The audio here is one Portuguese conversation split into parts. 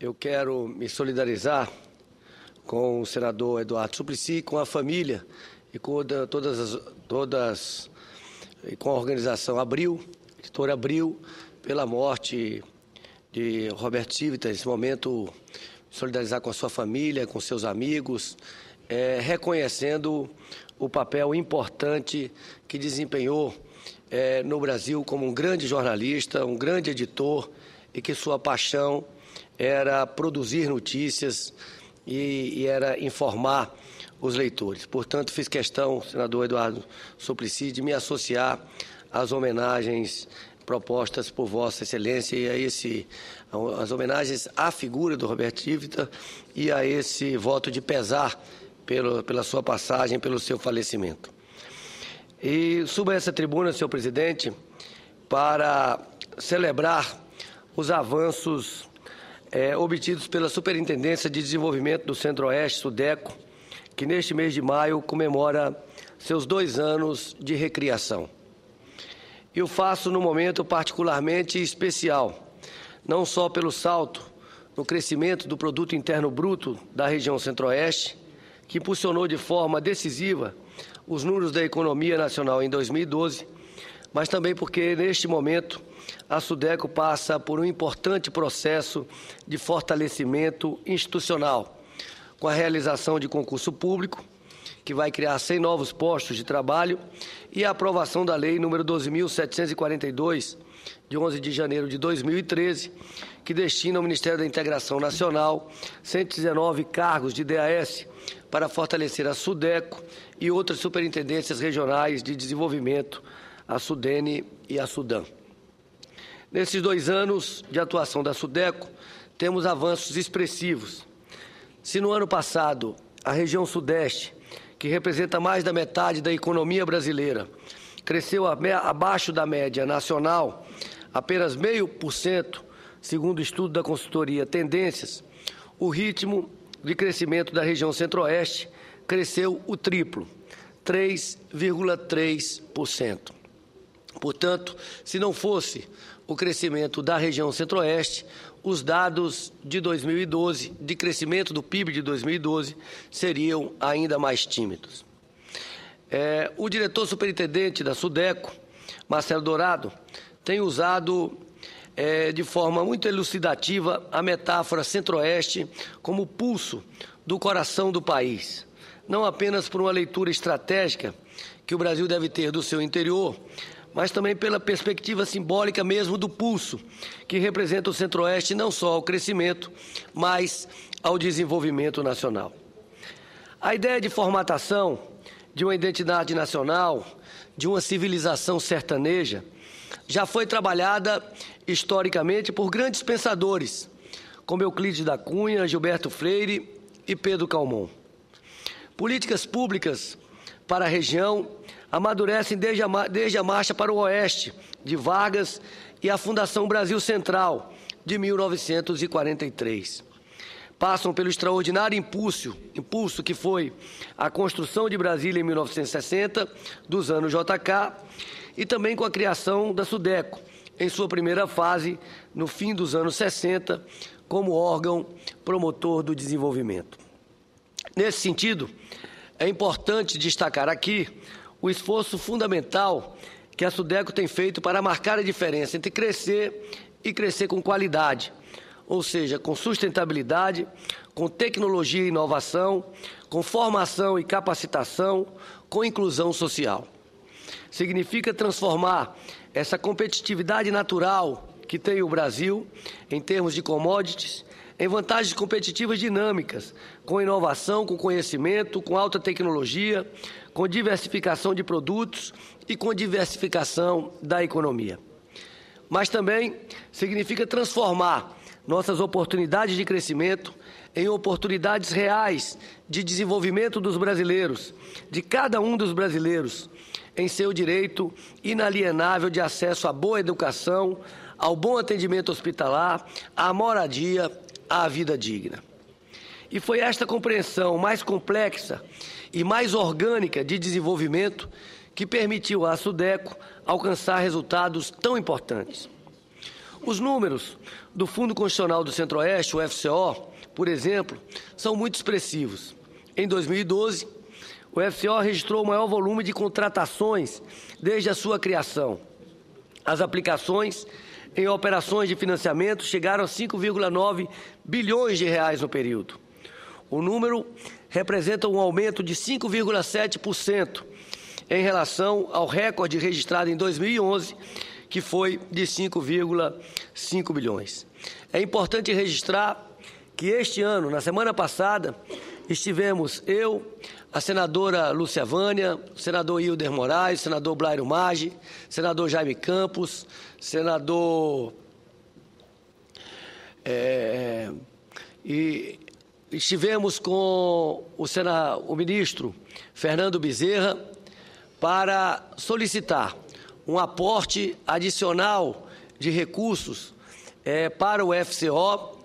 eu quero me solidarizar com o senador Eduardo Suplicy, com a família e com com a organização Abril, editora Abril, pela morte de Roberto Civita. Nesse momento, solidarizar com a sua família, com seus amigos, reconhecendo o papel importante que desempenhou no Brasil como um grande jornalista, um grande editor, e que sua paixão era produzir notícias e era informar os leitores. Portanto, fiz questão, senador Eduardo Suplicy, de me associar às homenagens propostas por Vossa Excelência e as homenagens à figura do Roberto Civita e a esse voto de pesar pela sua passagem, pelo seu falecimento. E subo a essa tribuna, senhor presidente, para celebrar os avanços obtidos pela Superintendência de Desenvolvimento do Centro-Oeste, SUDECO, que neste mês de maio comemora seus 2 anos de recriação. E o faço num momento particularmente especial, não só pelo salto no crescimento do Produto Interno Bruto da região Centro-Oeste, que impulsionou de forma decisiva os números da economia nacional em 2012, mas também porque, neste momento, a SUDECO passa por um importante processo de fortalecimento institucional, com a realização de concurso público, que vai criar 100 novos postos de trabalho, e a aprovação da Lei nº 12.742, de 11 de janeiro de 2013, que destina ao Ministério da Integração Nacional 119 cargos de DAS para fortalecer a SUDECO e outras superintendências regionais de desenvolvimento, a SUDENE e a SUDAM. Nesses 2 anos de atuação da SUDECO, temos avanços expressivos. Se no ano passado a região Sudeste, que representa mais da metade da economia brasileira, cresceu abaixo da média nacional, apenas 0,5%, segundo o estudo da consultoria Tendências, o ritmo de crescimento da região Centro-Oeste cresceu o triplo, 3,3%. Portanto, se não fosse o crescimento da região Centro-Oeste, os dados de 2012, de crescimento do PIB de 2012, seriam ainda mais tímidos. O diretor superintendente da SUDECO, Marcelo Dourado, tem usado de forma muito elucidativa a metáfora Centro-Oeste como pulso do coração do país, não apenas por uma leitura estratégica que o Brasil deve ter do seu interior, mas também pela perspectiva simbólica mesmo do pulso, que representa o Centro-Oeste não só ao crescimento, mas ao desenvolvimento nacional. A ideia de formatação de uma identidade nacional, de uma civilização sertaneja, já foi trabalhada historicamente por grandes pensadores, como Euclides da Cunha, Gilberto Freire e Pedro Calmon. Políticas públicas para a região amadurecem desde a Marcha para o Oeste, de Vargas, e a Fundação Brasil Central, de 1943. Passam pelo extraordinário impulso que foi a construção de Brasília em 1960, dos anos JK, e também com a criação da SUDECO, em sua primeira fase, no fim dos anos 60, como órgão promotor do desenvolvimento. Nesse sentido, é importante destacar aqui o esforço fundamental que a SUDECO tem feito para marcar a diferença entre crescer e crescer com qualidade, ou seja, com sustentabilidade, com tecnologia e inovação, com formação e capacitação, com inclusão social. Significa transformar essa competitividade natural que tem o Brasil, em termos de commodities, em vantagens competitivas dinâmicas, com inovação, com conhecimento, com alta tecnologia, com diversificação de produtos e com diversificação da economia. Mas também significa transformar nossas oportunidades de crescimento em oportunidades reais de desenvolvimento dos brasileiros, de cada um dos brasileiros, em seu direito inalienável de acesso à boa educação, ao bom atendimento hospitalar, à moradia, à vida digna. E foi esta compreensão mais complexa e mais orgânica de desenvolvimento que permitiu à SUDECO alcançar resultados tão importantes. Os números do Fundo Constitucional do Centro-Oeste, o FCO, por exemplo, são muito expressivos. Em 2012, o FCO registrou o maior volume de contratações desde a sua criação. As aplicações em operações de financiamento chegaram a 5,9 bilhões de reais no período. O número representa um aumento de 5,7% em relação ao recorde registrado em 2011, que foi de 5,5 bilhões. É importante registrar que este ano, na semana passada, estivemos eu, a senadora Lúcia Vânia, o senador Hilder Moraes, o senador Blairo Maggi, senador Jaime Campos, senador... e estivemos com o ministro Fernando Bezerra para solicitar um aporte adicional de recursos para o FCO,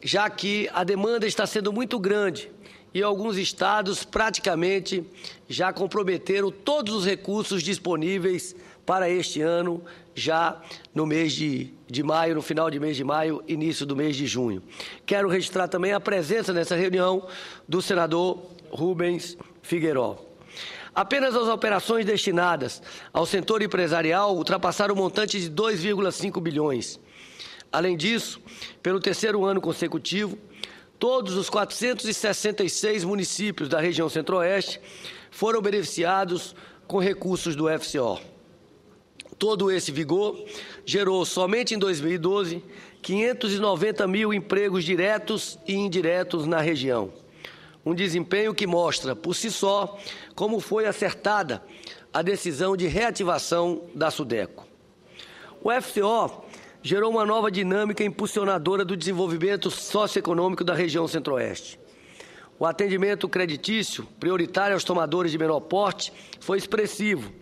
já que a demanda está sendo muito grande e alguns estados praticamente já comprometeram todos os recursos disponíveis para este ano, já no mês de maio, no final de mês de maio, início do mês de junho. Quero registrar também a presença nessa reunião do senador Rubens Figueiró. Apenas as operações destinadas ao setor empresarial ultrapassaram o montante de 2,5 bilhões. Além disso, pelo terceiro ano consecutivo, todos os 466 municípios da região Centro-Oeste foram beneficiados com recursos do FCO. Todo esse vigor gerou, somente em 2012, 590 mil empregos diretos e indiretos na região. Um desempenho que mostra, por si só, como foi acertada a decisão de reativação da SUDECO. O FCO gerou uma nova dinâmica impulsionadora do desenvolvimento socioeconômico da região Centro-Oeste. O atendimento creditício, prioritário aos tomadores de menor porte, foi expressivo.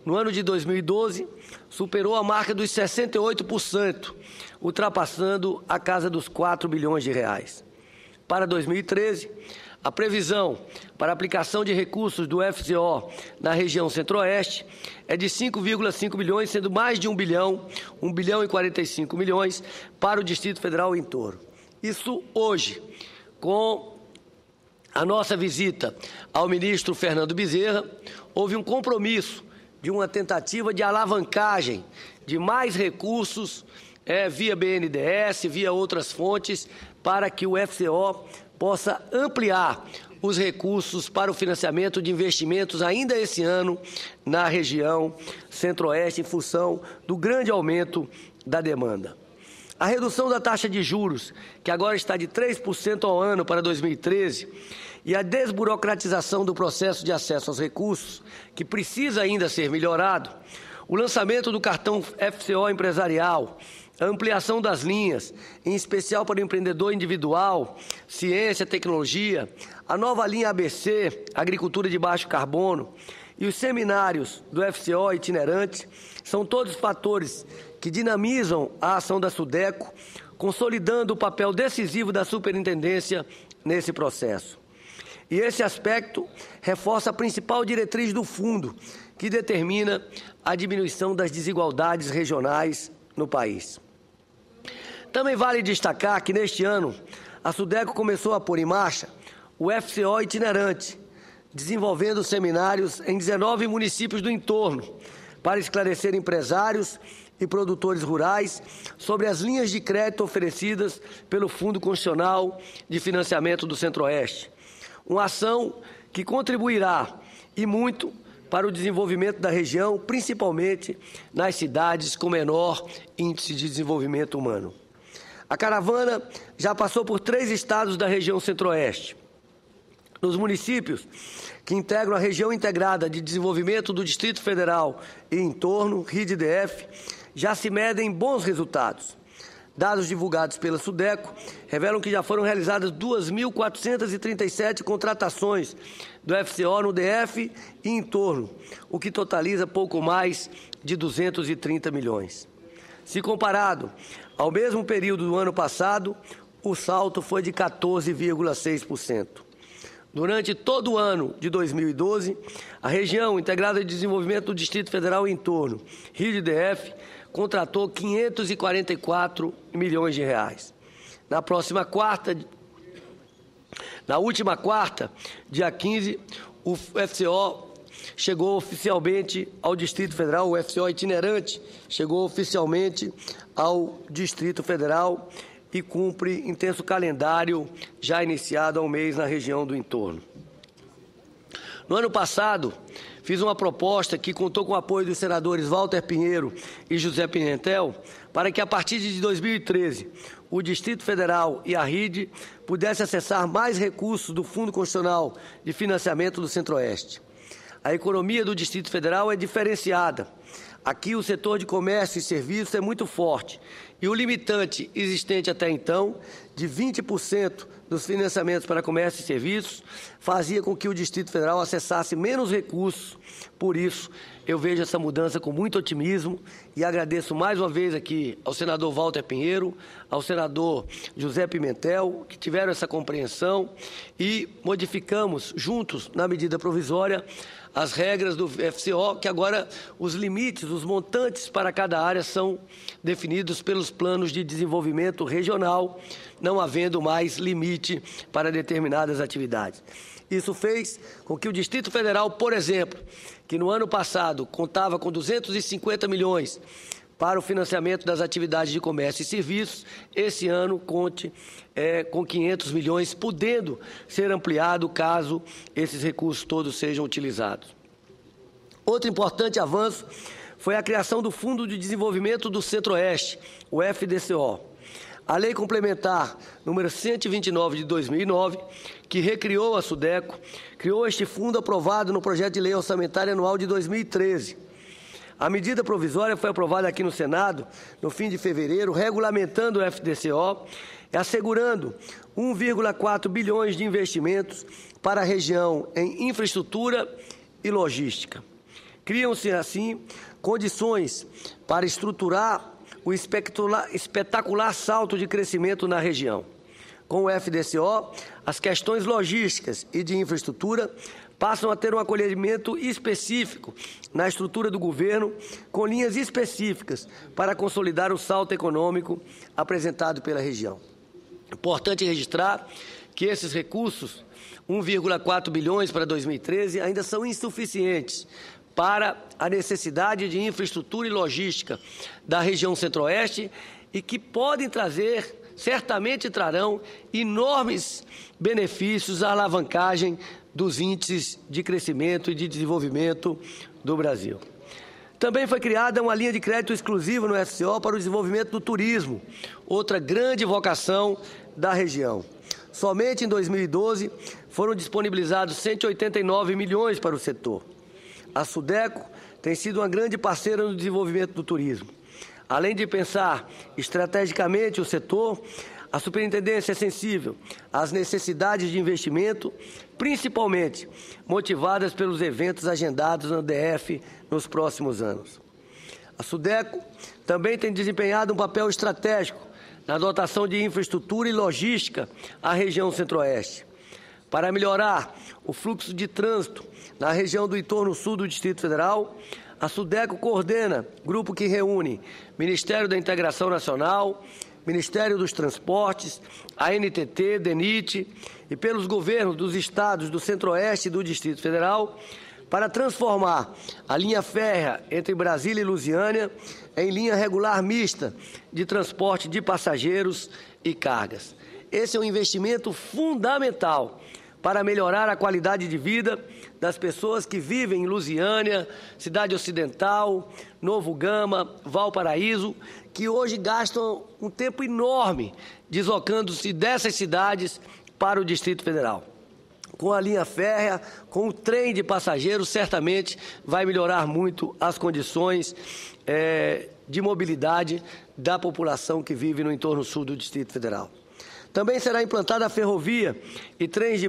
No ano de 2012, superou a marca dos 68%, ultrapassando a casa dos 4 bilhões de reais. Para 2013, a previsão para a aplicação de recursos do FCO na região Centro-Oeste é de 5,5 bilhões, sendo mais de 1 bilhão e 45 milhões para o Distrito Federal e entorno. Isso hoje, com a nossa visita ao ministro Fernando Bezerra, houve um compromisso de uma tentativa de alavancagem de mais recursos via BNDES, via outras fontes, para que o FCO possa ampliar os recursos para o financiamento de investimentos ainda esse ano na região Centro-Oeste, em função do grande aumento da demanda. A redução da taxa de juros, que agora está de 3% ao ano para 2013, e a desburocratização do processo de acesso aos recursos, que precisa ainda ser melhorado, o lançamento do cartão FCO empresarial, a ampliação das linhas, em especial para o empreendedor individual, ciência, tecnologia, a nova linha ABC, agricultura de baixo carbono, e os seminários do FCO itinerante, são todos fatores que dinamizam a ação da SUDECO, consolidando o papel decisivo da superintendência nesse processo. E esse aspecto reforça a principal diretriz do fundo, que determina a diminuição das desigualdades regionais no país. Também vale destacar que, neste ano, a SUDECO começou a pôr em marcha o FCO itinerante, desenvolvendo seminários em 19 municípios do entorno, para esclarecer empresários e produtores rurais sobre as linhas de crédito oferecidas pelo Fundo Constitucional de Financiamento do Centro-Oeste. Uma ação que contribuirá, e muito, para o desenvolvimento da região, principalmente nas cidades com menor índice de desenvolvimento humano. A caravana já passou por 3 estados da região Centro-Oeste. Nos municípios que integram a região integrada de desenvolvimento do Distrito Federal e entorno, RIDE-DF, já se medem bons resultados. Dados divulgados pela SUDECO revelam que já foram realizadas 2.437 contratações do FCO no DF e entorno, o que totaliza pouco mais de 230 milhões. Se comparado ao mesmo período do ano passado, o salto foi de 14,6%. Durante todo o ano de 2012, a região integrada de desenvolvimento do Distrito Federal e entorno, RIDE-DF, contratou 544 milhões de reais. Na última quarta, dia 15, o FCO chegou oficialmente ao Distrito Federal, o FCO itinerante chegou oficialmente ao Distrito Federal e cumpre intenso calendário já iniciado há um mês na região do entorno. No ano passado, fiz uma proposta que contou com o apoio dos senadores Walter Pinheiro e José Pimentel para que, a partir de 2013, o Distrito Federal e a RIDE pudessem acessar mais recursos do Fundo Constitucional de Financiamento do Centro-Oeste. A economia do Distrito Federal é diferenciada. Aqui o setor de comércio e serviços é muito forte e o limitante existente até então, de 20% dos financiamentos para comércio e serviços, fazia com que o Distrito Federal acessasse menos recursos. Por isso, eu vejo essa mudança com muito otimismo e agradeço mais uma vez aqui ao senador Walter Pinheiro, ao senador José Pimentel, que tiveram essa compreensão e modificamos juntos, na medida provisória, as regras do FCO, que agora os limites, os montantes para cada área são definidos pelos planos de desenvolvimento regional, não havendo mais limite para determinadas atividades. Isso fez com que o Distrito Federal, por exemplo, que no ano passado contava com 250 milhões para o financiamento das atividades de comércio e serviços, esse ano conte com 500 milhões, podendo ser ampliado caso esses recursos todos sejam utilizados. Outro importante avanço foi a criação do Fundo de Desenvolvimento do Centro-Oeste, o FDCO. A Lei Complementar número 129 de 2009, que recriou a SUDECO, criou este fundo aprovado no projeto de lei orçamentária anual de 2013. A medida provisória foi aprovada aqui no Senado no fim de fevereiro, regulamentando o FDCO e assegurando 1,4 bilhões de investimentos para a região em infraestrutura e logística. Criam-se, assim, condições para estruturar o espetacular salto de crescimento na região. Com o FDCO, as questões logísticas e de infraestrutura passam a ter um acolhimento específico na estrutura do governo, com linhas específicas para consolidar o salto econômico apresentado pela região. Importante registrar que esses recursos, 1,4 bilhões para 2013, ainda são insuficientes para a necessidade de infraestrutura e logística da região Centro-Oeste e que podem trazer, certamente trarão, enormes benefícios à alavancagem dos índices de crescimento e de desenvolvimento do Brasil. Também foi criada uma linha de crédito exclusiva no FCO para o desenvolvimento do turismo, outra grande vocação da região. Somente em 2012 foram disponibilizados 189 milhões para o setor. A SUDECO tem sido uma grande parceira no desenvolvimento do turismo. Além de pensar estrategicamente o setor, a superintendência é sensível às necessidades de investimento, principalmente motivadas pelos eventos agendados no DF nos próximos anos. A SUDECO também tem desempenhado um papel estratégico na dotação de infraestrutura e logística à região Centro-Oeste. Para melhorar o fluxo de trânsito na região do entorno sul do Distrito Federal, a SUDECO coordena grupo que reúne Ministério da Integração Nacional, Ministério dos Transportes, a NTT, DENIT e pelos governos dos estados do Centro-Oeste e do Distrito Federal para transformar a linha férrea entre Brasília e Lusiânia em linha regular mista de transporte de passageiros e cargas. Esse é um investimento fundamental para melhorar a qualidade de vida das pessoas que vivem em Lusiânia, Cidade Ocidental, Novo Gama, Valparaíso, que hoje gastam um tempo enorme deslocando-se dessas cidades para o Distrito Federal. Com a linha férrea, com o trem de passageiros, certamente vai melhorar muito as condições de mobilidade da população que vive no entorno sul do Distrito Federal. Também será implantada a ferrovia e trens de